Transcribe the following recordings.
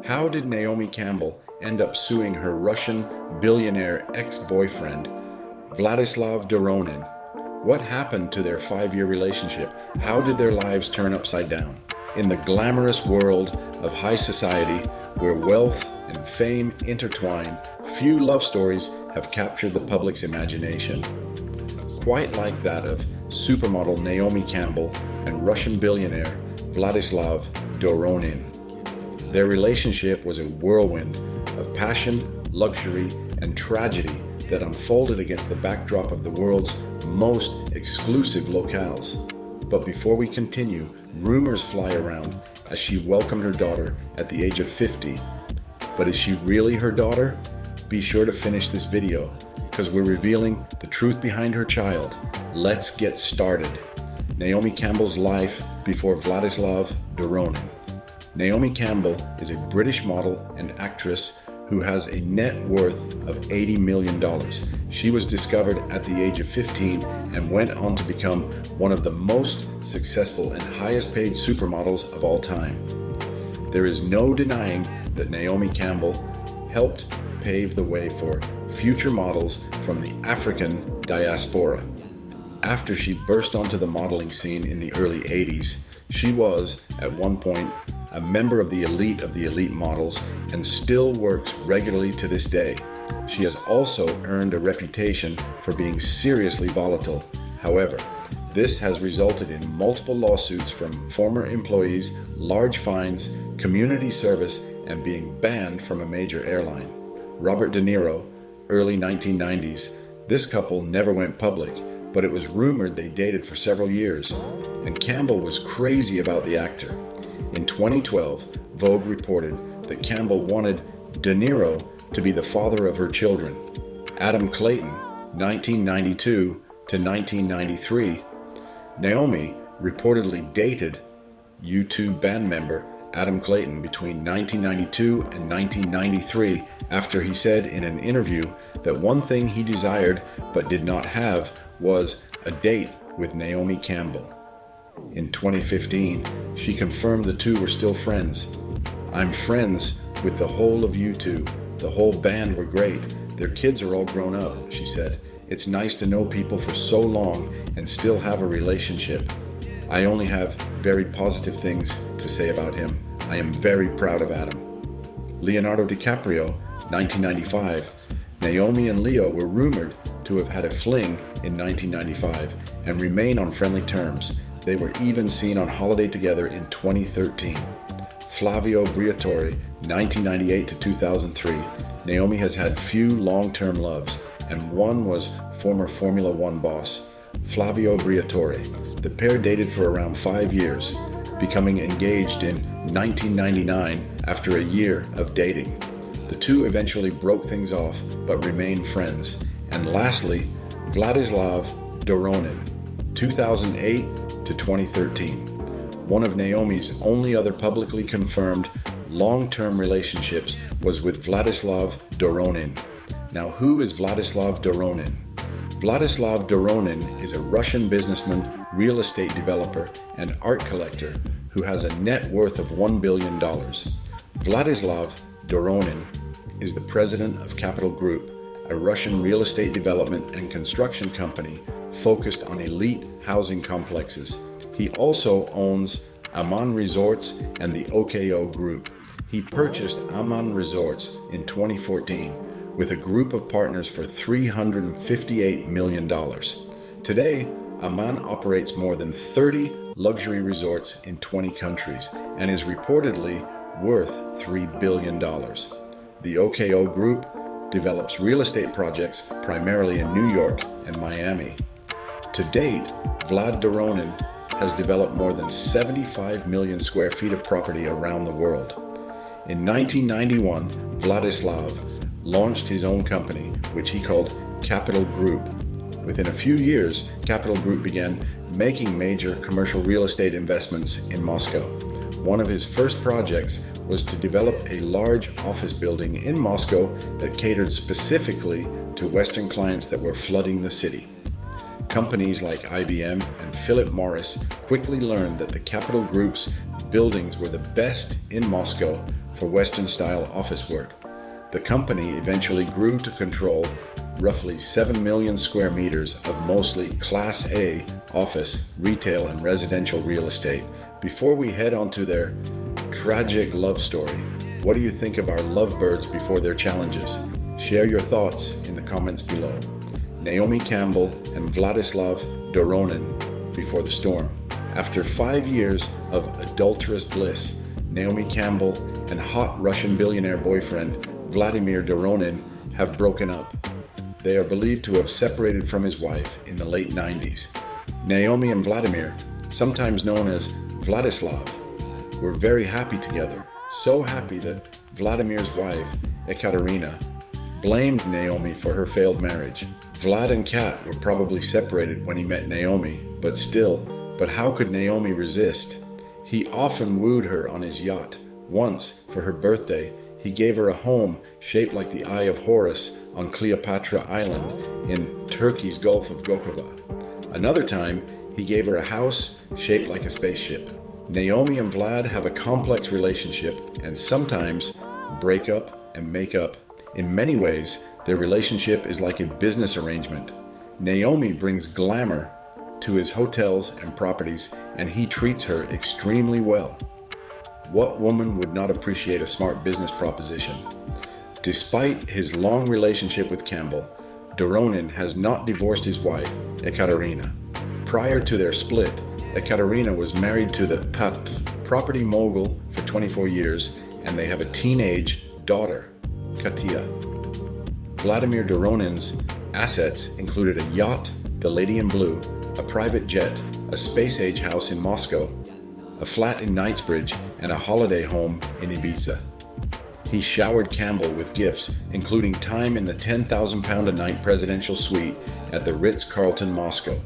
How did Naomi Campbell end up suing her Russian billionaire ex-boyfriend, Vladislav Doronin? What happened to their 5-year relationship? How did their lives turn upside down? In the glamorous world of high society, where wealth and fame intertwine, few love stories have captured the public's imagination. Quite like that of supermodel Naomi Campbell and Russian billionaire Vladislav Doronin. Their relationship was a whirlwind of passion, luxury, and tragedy that unfolded against the backdrop of the world's most exclusive locales. But before we continue, rumors fly around as she welcomed her daughter at the age of 50. But is she really her daughter? Be sure to finish this video, because we're revealing the truth behind her child. Let's get started. Naomi Campbell's life before Vladislav Doronin. Naomi Campbell is a British model and actress who has a net worth of $80 million. She was discovered at the age of 15 and went on to become one of the most successful and highest paid supermodels of all time. There is no denying that Naomi Campbell helped pave the way for future models from the African diaspora. After she burst onto the modeling scene in the early 80s, she was, at one point, a member of the elite models and still works regularly to this day. She has also earned a reputation for being seriously volatile. However, this has resulted in multiple lawsuits from former employees, large fines, community service, and being banned from a major airline. Robert De Niro, early 1990s. This couple never went public, but it was rumored they dated for several years, and Campbell was crazy about the actor. In 2012, Vogue reported that Campbell wanted De Niro to be the father of her children. Adam Clayton, 1992 to 1993. Naomi reportedly dated U2 band member Adam Clayton between 1992 and 1993 after he said in an interview that one thing he desired but did not have was a date with Naomi Campbell. In 2015, she confirmed the two were still friends. "I'm friends with the whole of U2. The whole band were great. Their kids are all grown up," she said. "It's nice to know people for so long and still have a relationship. I only have very positive things to say about him. I am very proud of Adam." Leonardo DiCaprio, 1995. Naomi and Leo were rumored to have had a fling in 1995 and remain on friendly terms. They were even seen on holiday together in 2013. Flavio Briatore, 1998 to 2003. Naomi has had few long-term loves, and one was former Formula One boss, Flavio Briatore. The pair dated for around 5 years, becoming engaged in 1999 after a year of dating. The two eventually broke things off, but remained friends. And lastly, Vladislav Doronin, 2008 to 2013. One of Naomi's only other publicly confirmed long-term relationships was with Vladislav Doronin. Now, who is Vladislav Doronin? Vladislav Doronin is a Russian businessman, real estate developer, and art collector who has a net worth of $1 billion. Vladislav Doronin is the president of Capital Group, a Russian real estate development and construction company focused on elite housing complexes. He also owns Aman Resorts and the OKO Group. He purchased Aman Resorts in 2014 with a group of partners for $358 million. Today, Aman operates more than 30 luxury resorts in 20 countries and is reportedly worth $3 billion. The OKO Group develops real estate projects primarily in New York and Miami. To date, Vlad Doronin has developed more than 75 million square feet of property around the world. In 1991, Vladislav launched his own company, which he called Capital Group. Within a few years, Capital Group began making major commercial real estate investments in Moscow. One of his first projects was to develop a large office building in Moscow that catered specifically to Western clients that were flooding the city. Companies like IBM and Philip Morris quickly learned that the Capital Group's buildings were the best in Moscow for Western-style office work. The company eventually grew to control roughly 7 million square meters of mostly Class A office, retail, and residential real estate. Before we head on to their tragic love story, what do you think of our lovebirds before their challenges? Share your thoughts in the comments below. Naomi Campbell and Vladislav Doronin before the storm. After 5 years of adulterous bliss, Naomi Campbell and hot Russian billionaire boyfriend Vladimir Doronin have broken up. They are believed to have separated from his wife in the late 90s. Naomi and Vladimir, sometimes known as Vladislav, were very happy together. So happy that Vladimir's wife, Ekaterina, blamed Naomi for her failed marriage. Vlad and Kat were probably separated when he met Naomi, but how could Naomi resist? He often wooed her on his yacht. Once, for her birthday, he gave her a home shaped like the Eye of Horus on Cleopatra Island in Turkey's Gulf of Gokova. Another time, he gave her a house shaped like a spaceship. Naomi and Vlad have a complex relationship and sometimes break up and make up. In many ways, their relationship is like a business arrangement. Naomi brings glamour to his hotels and properties, and he treats her extremely well. What woman would not appreciate a smart business proposition? Despite his long relationship with Campbell, Doronin has not divorced his wife, Ekaterina. Prior to their split, Ekaterina was married to the property mogul for 24 years, and they have a teenage daughter, Katia. Vladimir Doronin's assets included a yacht, the Lady in Blue, a private jet, a space-age house in Moscow, a flat in Knightsbridge, and a holiday home in Ibiza. He showered Campbell with gifts, including time in the £10,000 a night presidential suite at the Ritz-Carlton Moscow.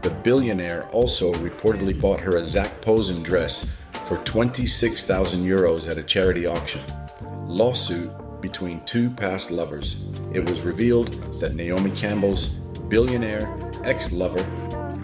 The billionaire also reportedly bought her a Zac Posen dress for €26,000 at a charity auction. Lawsuit between two past lovers. It was revealed that Naomi Campbell's billionaire ex-lover,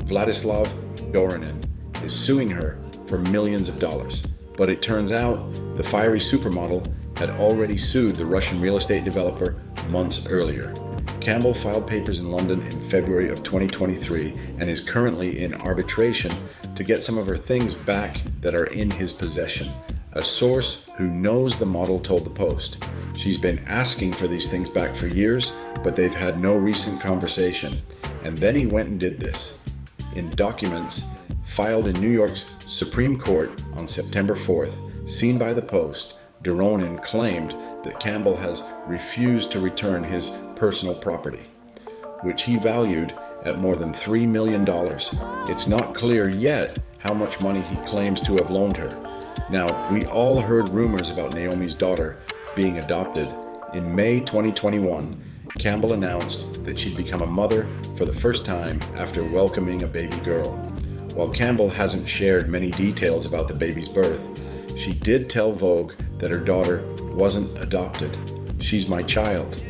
Vladislav Doronin, is suing her for millions of dollars. But it turns out the fiery supermodel had already sued the Russian real estate developer months earlier. Campbell filed papers in London in February of 2023 and is currently in arbitration to get some of her things back that are in his possession. A source who knows the model told the Post. She's been asking for these things back for years, but they've had no recent conversation. And then he went and did this. In documents filed in New York's Supreme Court on September 4th, seen by the Post, Doronin claimed that Campbell has refused to return his personal property, which he valued at more than $3 million. It's not clear yet how much money he claims to have loaned her. Now, we all heard rumors about Naomi's daughter being adopted. In May 2021, Campbell announced that she'd become a mother for the first time after welcoming a baby girl. While Campbell hasn't shared many details about the baby's birth, she did tell Vogue that her daughter wasn't adopted. "She's my child."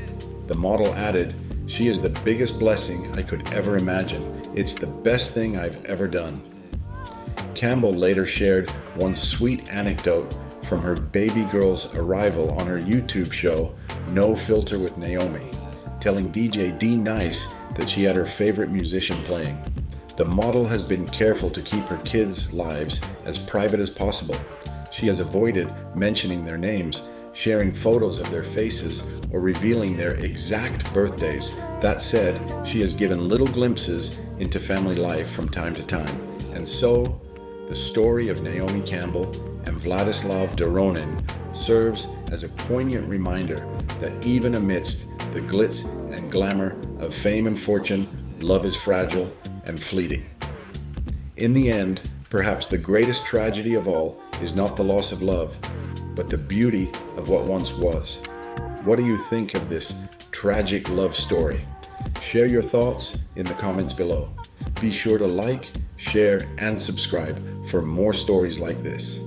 The model added, "She is the biggest blessing I could ever imagine. It's the best thing I've ever done." Campbell later shared one sweet anecdote from her baby girl's arrival on her YouTube show, No Filter with Naomi, telling DJ D Nice that she had her favorite musician playing. The model has been careful to keep her kids' lives as private as possible. She has avoided mentioning their names, sharing photos of their faces, or revealing their exact birthdays. That said, she has given little glimpses into family life from time to time. And so, the story of Naomi Campbell and Vladislav Doronin serves as a poignant reminder that even amidst the glitz and glamour of fame and fortune, love is fragile and fleeting. In the end, perhaps the greatest tragedy of all is not the loss of love, but the beauty of what once was. What do you think of this tragic love story? Share your thoughts in the comments below. Be sure to like, share, and subscribe for more stories like this.